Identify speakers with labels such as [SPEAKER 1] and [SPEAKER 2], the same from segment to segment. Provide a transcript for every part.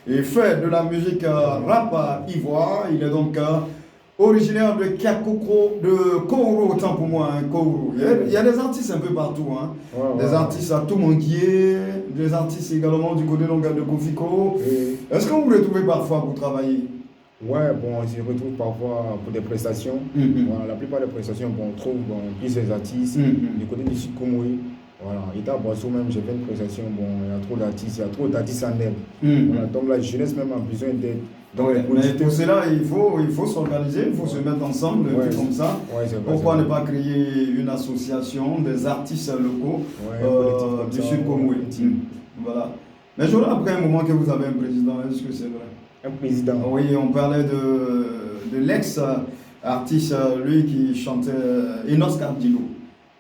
[SPEAKER 1] et fait de la musique rap ivoire. Il est donc originaire de Kiakoko, de Kouro, autant pour moi, hein, Kouro. Il y a des artistes un peu partout, hein. Des artistes à Toumanguier, des artistes également du côté donc, de Kofiko. Est-ce que vous les trouvez parfois pour travailler?
[SPEAKER 2] Ouais, bon, on s'y retrouve parfois pour des prestations. Voilà, la plupart des prestations, bon, on trouve plus les artistes du côté du Sud Comoé. Voilà, et à Boisseau même, j'ai fait une prestation, bon, il y a trop d'artistes en aide. Voilà, donc la jeunesse même a besoin d'aide.
[SPEAKER 1] Mais pour cela, il faut s'organiser, il faut se mettre ensemble, comme ça. Pourquoi ne pas créer une association des artistes locaux du Sud Comoé? Voilà. Mais je après un moment que vous avez un président, est-ce que c'est vrai?
[SPEAKER 2] Un président.
[SPEAKER 1] Oui, on parlait de l'ex-artiste, lui qui chantait Enos Cardillo.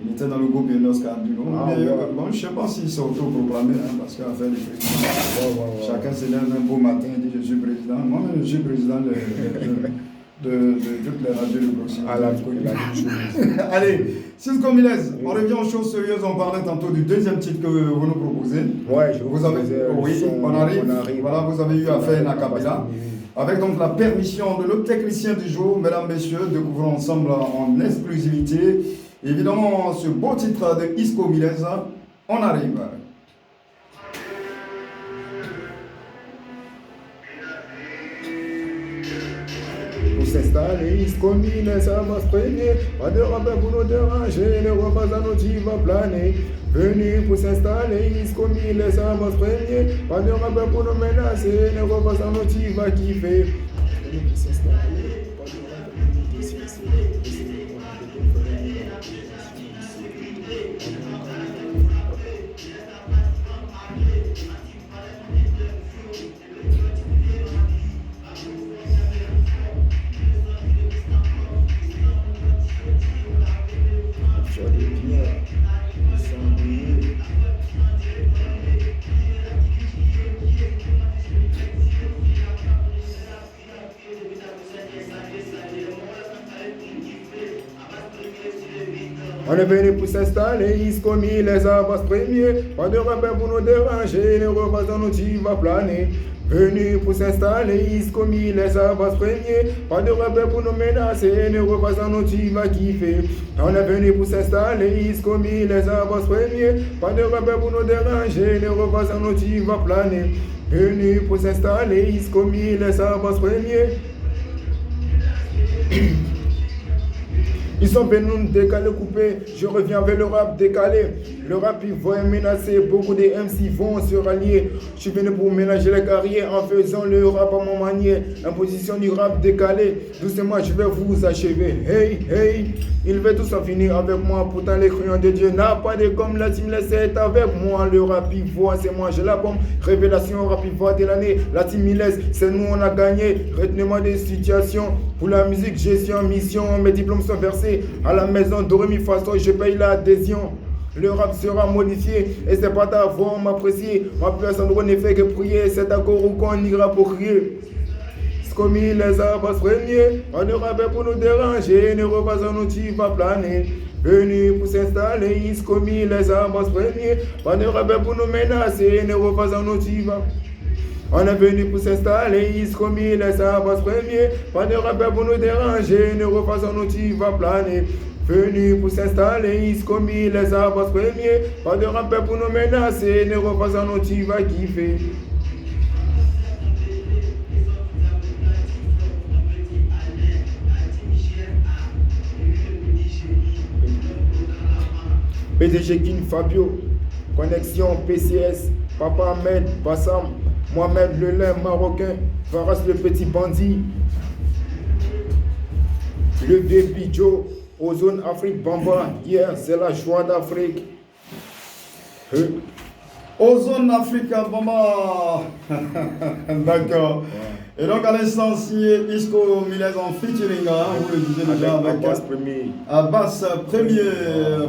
[SPEAKER 1] Il était dans le groupe Enos Cardillo. Bon, je ne sais pas s'il s'est autoproclamé, hein, parce qu'à faire des présidents, chacun se lève un beau matin et dit je suis président. Moi-même, je suis président de toutes les radios de proximité. Allez, Cisco Miles, on revient aux choses sérieuses. On parlait tantôt du deuxième titre que vous nous proposez.
[SPEAKER 2] Ouais,
[SPEAKER 1] on arrive. Voilà, vous avez eu à faire une acapella. Avec donc la permission de notre technicien du jour, mesdames, messieurs, découvrons ensemble en exclusivité, évidemment, ce beau titre de Isco Miles. On arrive.
[SPEAKER 2] Pour s'installer, Isco Miles, ça va se prendre. Pas de rappel pour nous déranger, les repas à nous qui va planer. Venu pour s'installer, Isco Miles, ça va se prendre. Pas de rappel pour nous menacer, les repas à nous qui va kiffer. Venu pour s'installer, pas de rappel pour nous décider. On est venu pour s'installer, Isco Miles, les avas premiers. Pas de rappel pour nous déranger, les repas dans nous qui va planer. Venu pour s'installer, Isco Miles, les avas premiers. Pas de rappel pour nous menacer, les repas dans nous qui va kiffer. On est venu pour s'installer, Isco Miles, les avas premiers. Pas de rappel pour nous déranger, les repas dans nous qui va planer. Venu pour s'installer, Isco Miles, les avas premiers. Ils sont venus nous décaler, couper. Je reviens avec le rap décalé. Le rap, il va menacer. Beaucoup de MC vont se rallier. Je suis venu pour ménager les carrières en faisant le rap à mon manière. Imposition du rap décalé. Doucement, je vais vous achever. Hey, hey. Ils veulent tous en finir avec moi. Pourtant, les crayons de Dieu n'a pas de comme la team laisse est avec moi. Le rap, il voit, c'est moi, j'ai la bombe. Révélation, rap, il voit de l'année. La team, il laisse, c'est nous, on a gagné. Retenez-moi des situations. Pour la musique, je suis en mission. Mes diplômes sont versés à la maison Doremi Faso, je paye l'adhésion. Le rap sera modifié et c'est pas ta voix, m'apprécier. Ma personne ne fait que prier, c'est à Goro qu'on ira pour crier. Comme il les a pas soignés, on ne rappelle pour nous déranger, ne repas en nous qui va planer. Venu pour s'installer, comme il les a pas soignés, on ne rappelle pour nous menacer, ne repas en nous qui va. On est venu pour s'installer, comme il les a pas soignés, pas de rappel pour nous déranger, ne repas en nous qui va planer. Venu pour s'installer, comme il les a pas soignés, pas de rappel pour nous menacer, ne repas en nous qui va kiffer. PDG Kin Fabio, connexion PCS, Papa Ahmed Bassam, Mohamed le lait marocain, Varas le petit bandit, le vieux Bidjo, Ozone Afrique Bamba, hier c'est la joie d'Afrique.
[SPEAKER 1] Ozone Afrique Bamba. D'accord. Ouais. Et donc à l'instant, si Isco Miles en featuring, hein, vous le disiez déjà avec
[SPEAKER 2] Abbas Premier.
[SPEAKER 1] Abbas Premier,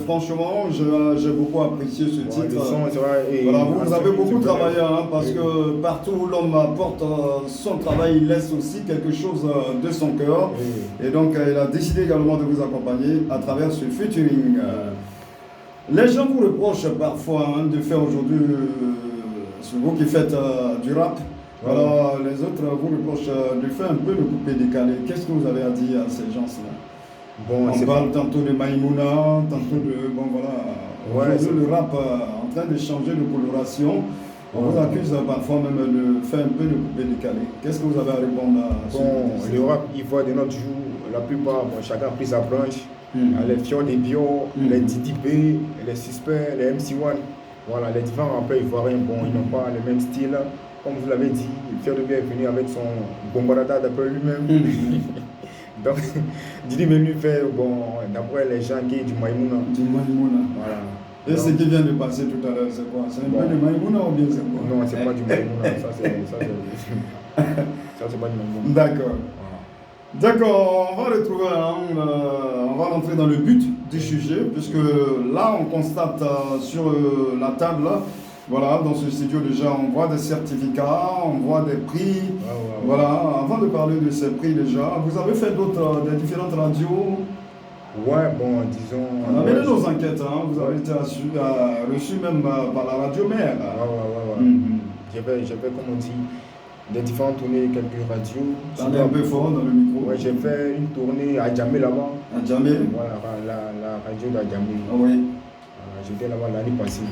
[SPEAKER 1] franchement, j'ai beaucoup apprécié ce titre. Voilà, vous avez beaucoup travaillé, hein, parce que partout où l'homme apporte son travail, il laisse aussi quelque chose de son cœur. Et donc il a décidé également de vous accompagner à travers ce featuring. Les gens vous reprochent parfois, hein, de faire aujourd'hui, c'est vous qui faites du rap, Alors, les autres vous reprochent de faire un peu de coupé décalé. Qu'est-ce que vous avez à dire à ces gens-là?
[SPEAKER 2] Bon,
[SPEAKER 1] on parle tantôt de Maïmouna, tantôt de. Bon, voilà. Aujourd'hui, le rap en train de changer de coloration. On vous accuse parfois même de faire un peu de coupé décalé. Qu'est-ce que vous avez à répondre à ce
[SPEAKER 2] Bon, le rap ivoire de notre jour, la plupart, bon, chacun a pris sa branche. Les Fion des Bio, les Didi B, les Suspects, les MC1. Voilà, les différents rappeurs ivoiriens, bon, ils n'ont pas le même style. Comme vous l'avez dit, Fion de Bio est venu avec son bombarda d'après lui-même. Donc, Didi B lui fait, bon, d'après les gens qui est du Maïmouna.
[SPEAKER 1] Du Maïmouna.
[SPEAKER 2] Voilà.
[SPEAKER 1] Et ce qui vient de passer tout à l'heure, c'est quoi? C'est un peu de Maïmouna ou bien c'est quoi?
[SPEAKER 2] Non, c'est pas du Maïmouna, ça c'est pas du Maïmouna.
[SPEAKER 1] D'accord. D'accord, on va retrouver, on va rentrer dans le but du sujet, puisque là on constate sur la table, voilà, dans ce studio déjà on voit des certificats, on voit des prix, voilà. Avant de parler de ces prix déjà, vous avez fait des différentes radios?
[SPEAKER 2] Ouais, bon, disons...
[SPEAKER 1] On a mené nos enquêtes, vous avez été reçu même par la radio mère.
[SPEAKER 2] Ouais. J'avais, comme on dit, des différentes tournées, quelques radios.
[SPEAKER 1] T'en es un peu fort dans le micro.
[SPEAKER 2] Ouais, j'ai fait une tournée à Djamé là-bas.
[SPEAKER 1] À Djamé?
[SPEAKER 2] Voilà, la radio d'Adjamé.
[SPEAKER 1] Ah oui.
[SPEAKER 2] J'étais là-bas l'année passée.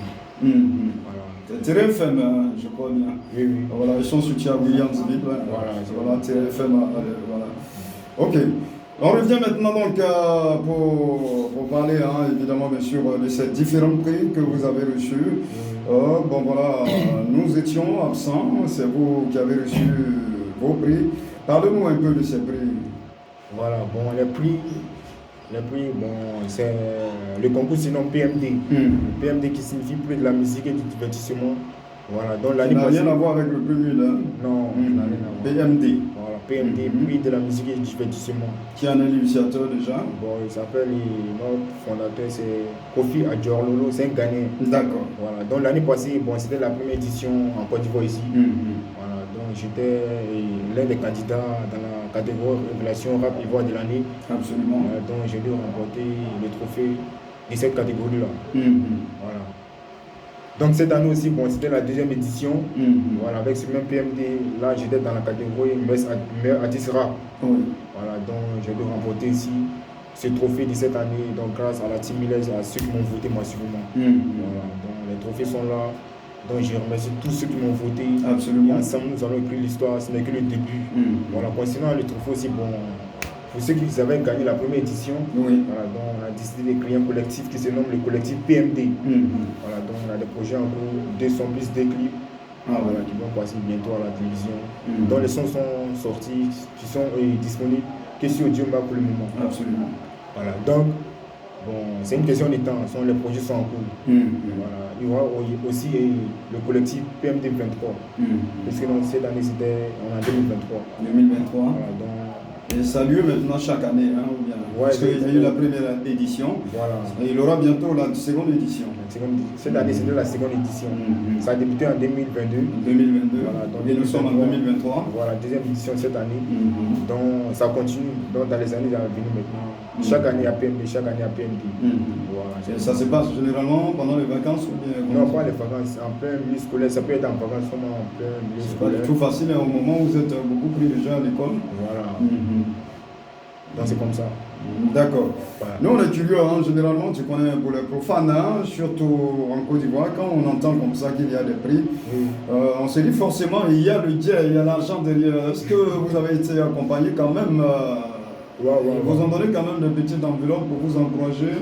[SPEAKER 1] Voilà. Terre FM, je crois bien.
[SPEAKER 2] Oui.
[SPEAKER 1] Voilà, ils sont soutiens à Williamsville. Voilà, Terre FM. Voilà. Ok. On revient maintenant donc pour parler évidemment bien sûr de ces différents prix que vous avez reçus. Bon voilà, nous étions absents, c'est vous qui avez reçu vos prix. Parlez-nous un peu de ces prix.
[SPEAKER 2] Voilà, bon les prix, bon c'est le concours sinon PMD. PMD qui signifie prix de la musique et du divertissement. Voilà, donc l'année
[SPEAKER 1] passée. Ça n'a rien à voir avec le PMUD, hein?
[SPEAKER 2] Non, n'a rien à voir.
[SPEAKER 1] PMD.
[SPEAKER 2] Voilà, PMD, prix de la musique et du divertissement.
[SPEAKER 1] Qui en est l'initiateur déjà?
[SPEAKER 2] Bon, il s'appelle, notre fondateur, c'est Kofi Adjorlolo, c'est un Ghanéen.
[SPEAKER 1] D'accord.
[SPEAKER 2] Voilà, donc l'année passée, bon, c'était la première édition en Côte d'Ivoire ici. Voilà, donc j'étais l'un des candidats dans la catégorie Révélation Rap Ivoire de l'année.
[SPEAKER 1] Absolument.
[SPEAKER 2] Donc j'ai dû remporter le trophée de cette catégorie-là. Voilà. Donc cette année aussi, bon, c'était la deuxième édition. Voilà, avec ce même PMD, là j'étais dans la catégorie meilleur artiste rap. Voilà, donc j'ai dû remporter ici ce trophée de cette année, donc grâce à la team Milles, à ceux qui m'ont voté massivement. Voilà, donc les trophées sont là. Donc je remercie tous ceux qui m'ont voté.
[SPEAKER 1] Absolument.
[SPEAKER 2] Et ensemble nous allons écrire l'histoire, ce n'est que le début. Voilà, concernant le trophée aussi, bon, pour ceux qui avaient gagné la première édition, voilà, donc on a décidé de créer un collectif qui se nomme le collectif PMD. Voilà, donc on a des projets en cours, 2 sons plus des clips, voilà, qui vont passer bientôt à la télévision. Donc les sons sont sortis, qui sont disponibles que sur Audiomack pour le moment.
[SPEAKER 1] Absolument.
[SPEAKER 2] Voilà, donc bon, c'est une question de temps, les projets sont en cours. Voilà, il y aura aussi le collectif PMD 23. Puisque donc, cette année c'était en 2023.
[SPEAKER 1] 2023.
[SPEAKER 2] Voilà, donc,
[SPEAKER 1] et ça a lieu maintenant chaque année, ou bien? Parce qu'il y a eu la première édition, et il y aura bientôt la seconde édition.
[SPEAKER 2] Cette année, c'était la seconde édition. Ça a débuté en 2022.
[SPEAKER 1] Voilà, donc et nous sommes en 2023.
[SPEAKER 2] Voilà, deuxième édition cette année. Donc ça continue dans les années à venir maintenant. Chaque année à PMD, chaque année à PMD.
[SPEAKER 1] Voilà, et ça se passe généralement pendant les vacances ou bien?
[SPEAKER 2] Non, pas les vacances, en plein milieu scolaire. Ça peut être en vacances, comme en plein milieu scolaire.
[SPEAKER 1] C'est pas tout facile, au moment où vous êtes beaucoup pris déjà à l'école.
[SPEAKER 2] Voilà. Donc c'est comme ça.
[SPEAKER 1] D'accord. Voilà. Nous on est curieux, généralement tu connais pour les profanes, surtout en Côte d'Ivoire, quand on entend comme ça qu'il y a des prix, on se dit forcément il y a le dieu, il y a l'argent derrière. Est-ce que vous avez été accompagné quand même vous en donnez quand même des petites enveloppes pour vous encourager?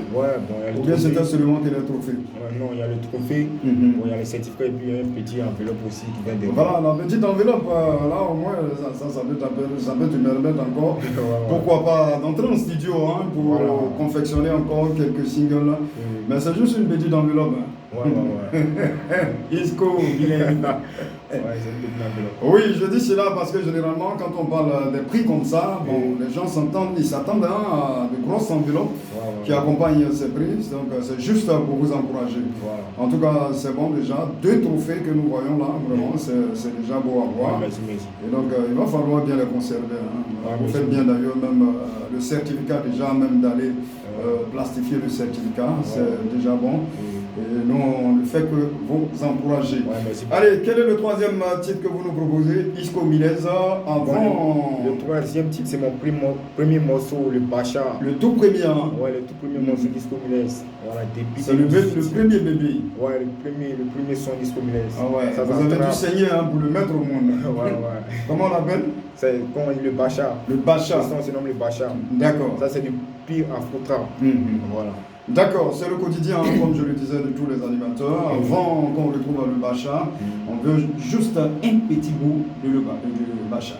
[SPEAKER 1] Ou bien c'était seulement que les trophées?
[SPEAKER 2] Non, il y a le trophée, bon, il y a les certificats et puis il y a une petite enveloppe aussi qui vient derrière.
[SPEAKER 1] Voilà, la petite enveloppe, là au moins ça peut te permettre encore, pourquoi pas d'entrer en studio pour confectionner encore quelques singles. Mais c'est juste une petite enveloppe. Isco, il est Oui, je dis cela parce que généralement, quand on parle des prix comme ça, les gens ils s'attendent à de grosses enveloppes qui accompagnent ces prix. Donc, c'est juste pour vous encourager. En tout cas, c'est bon déjà. 2 trophées que nous voyons là, vraiment, c'est déjà beau à voir. Et donc, il va falloir bien les conserver. Vous faites bien d'ailleurs, même le certificat, déjà, même d'aller plastifier le certificat, c'est déjà bon. Et nous, on ne fait que vous encourager.
[SPEAKER 2] Ouais, merci.
[SPEAKER 1] Allez, quel est le troisième titre que vous nous proposez? Isco Milez avant.
[SPEAKER 2] Le troisième titre, c'est mon premier morceau, le Bacha.
[SPEAKER 1] Le tout premier. Hein?
[SPEAKER 2] Ouais, le tout premier morceau d'Isco Milez. Voilà, depuis
[SPEAKER 1] C'est le premier bébé.
[SPEAKER 2] Ouais, le premier son d'Isco Milez.
[SPEAKER 1] Ah ouais,
[SPEAKER 2] ça
[SPEAKER 1] vous avez dû saigner hein, pour le mettre au monde.
[SPEAKER 2] Ouais.
[SPEAKER 1] Comment on l'appelle?
[SPEAKER 2] C'est comment on dit le Bacha.
[SPEAKER 1] Le Bacha.
[SPEAKER 2] Le son se nomme le Bacha.
[SPEAKER 1] D'accord.
[SPEAKER 2] Ça, c'est du pire afro-trap. Voilà.
[SPEAKER 1] D'accord, c'est le quotidien, hein, comme je le disais, de tous les animateurs. Avant qu'on retrouve le Bacha, on veut juste un petit bout de le Bacha.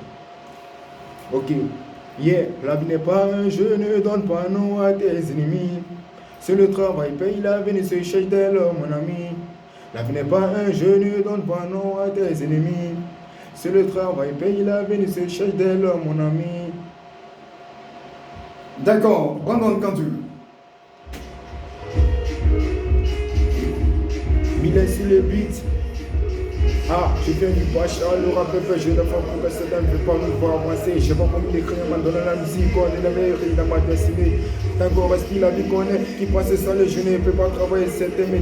[SPEAKER 2] Ok. Yeah, la vie n'est pas un jeu, ne donne pas non à tes ennemis. C'est le travail paye la vie, ne se cherche dès l'homme, mon ami. La vie n'est pas un jeu, ne donne pas non à tes ennemis. C'est le travail paye la vie, ne se cherche dès l'homme, mon ami.
[SPEAKER 1] D'accord, Brandon, quand tu veux.
[SPEAKER 2] Milez sur le beat. Ah, je viens du Bacha, le rap est fait, je ne fais pas pour que ça ne veut pas nous voir avancer. Je sais pas comment l'écrire, man, dans la musique, on est la meilleure, il a ma destinée. Tant qu'on respire la vie qu'on est, qui passe sans le je ne peux pas travailler, c'est aimé.